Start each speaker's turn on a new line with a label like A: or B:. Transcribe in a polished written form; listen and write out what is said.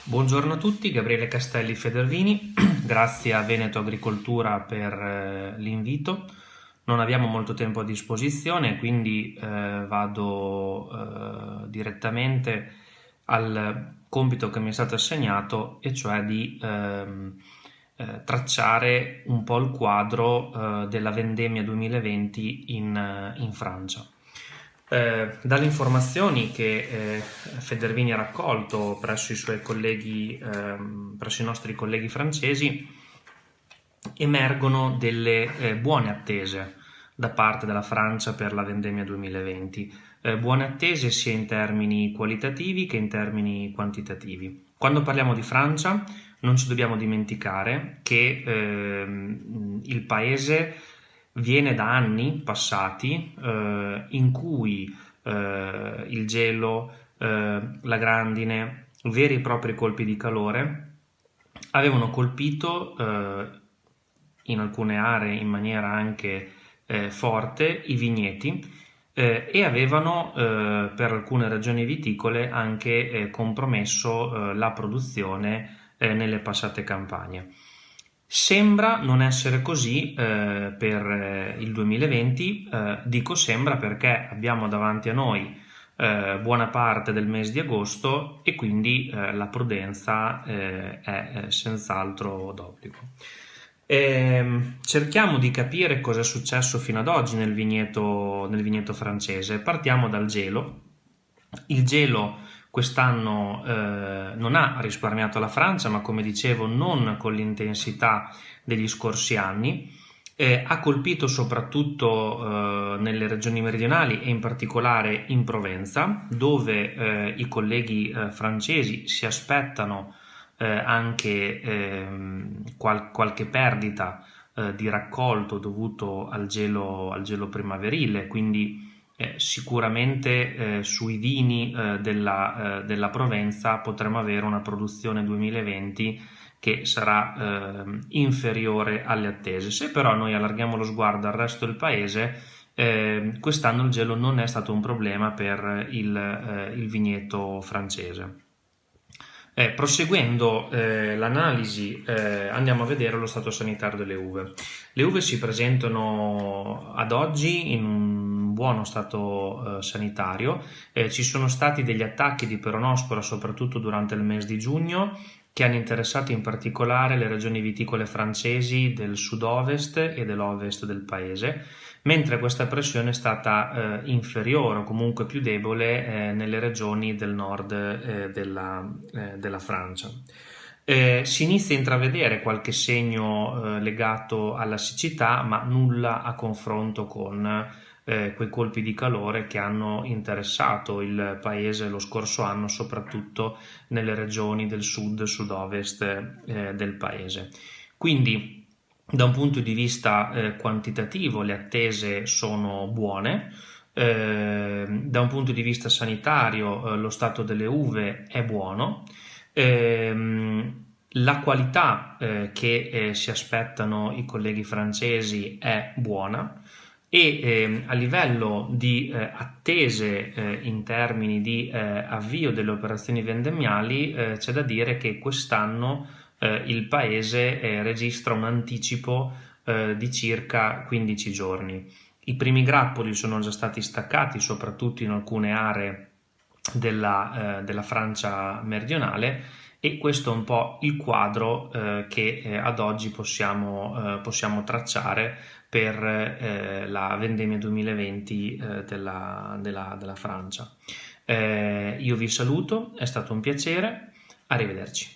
A: Buongiorno a tutti, Gabriele Castelli Federvini, grazie a Veneto Agricoltura per l'invito. Non abbiamo molto tempo a disposizione, quindi vado direttamente al compito che mi è stato assegnato, e cioè di tracciare un po' il quadro della vendemmia 2020 in Francia. Dalle informazioni che Federvini ha raccolto presso i suoi colleghi, presso i nostri colleghi francesi, emergono delle buone attese da parte della Francia per la vendemmia 2020. Buone attese sia in termini qualitativi che in termini quantitativi. Quando parliamo di Francia, non ci dobbiamo dimenticare che il paese viene da anni passati in cui il gelo, la grandine, veri e propri colpi di calore avevano colpito in alcune aree in maniera anche forte i vigneti e avevano per alcune regioni viticole anche compromesso la produzione nelle passate campagne. Sembra non essere così per il 2020, dico sembra perché abbiamo davanti a noi buona parte del mese di agosto e quindi la prudenza è senz'altro d'obbligo. Cerchiamo di capire cosa è successo fino ad oggi nel vigneto francese. Partiamo dal gelo. Il gelo quest'anno non ha risparmiato la Francia, ma come dicevo non con l'intensità degli scorsi anni. Ha colpito soprattutto nelle regioni meridionali e in particolare in Provenza, dove i colleghi francesi si aspettano anche qualche perdita di raccolto dovuto al gelo primaverile, quindi sicuramente sui vini della Provenza potremo avere una produzione 2020 che sarà inferiore alle attese. Se però noi allarghiamo lo sguardo al resto del paese, quest'anno il gelo non è stato un problema per il vigneto francese. Proseguendo l'analisi, andiamo a vedere lo stato sanitario delle uve. Le uve si presentano ad oggi in un buono stato sanitario. Ci sono stati degli attacchi di peronospora soprattutto durante il mese di giugno, che hanno interessato in particolare le regioni viticole francesi del sud-ovest e dell'ovest del paese, mentre questa pressione è stata inferiore o comunque più debole nelle regioni del nord della Francia. Si inizia a intravedere qualche segno legato alla siccità, ma nulla a confronto con quei colpi di calore che hanno interessato il paese lo scorso anno, soprattutto nelle regioni del sud-ovest del paese. Quindi, da un punto di vista quantitativo, le attese sono buone. Da un punto di vista sanitario, lo stato delle uve è buono. La qualità che si aspettano i colleghi francesi è buona e a livello di attese in termini di avvio delle operazioni vendemmiali c'è da dire che quest'anno il paese registra un anticipo di circa 15 giorni. I primi grappoli sono già stati staccati soprattutto in alcune aree della Francia meridionale, e questo è un po' il quadro che ad oggi possiamo tracciare per la vendemmia 2020 della Francia. Io vi saluto, è stato un piacere, arrivederci.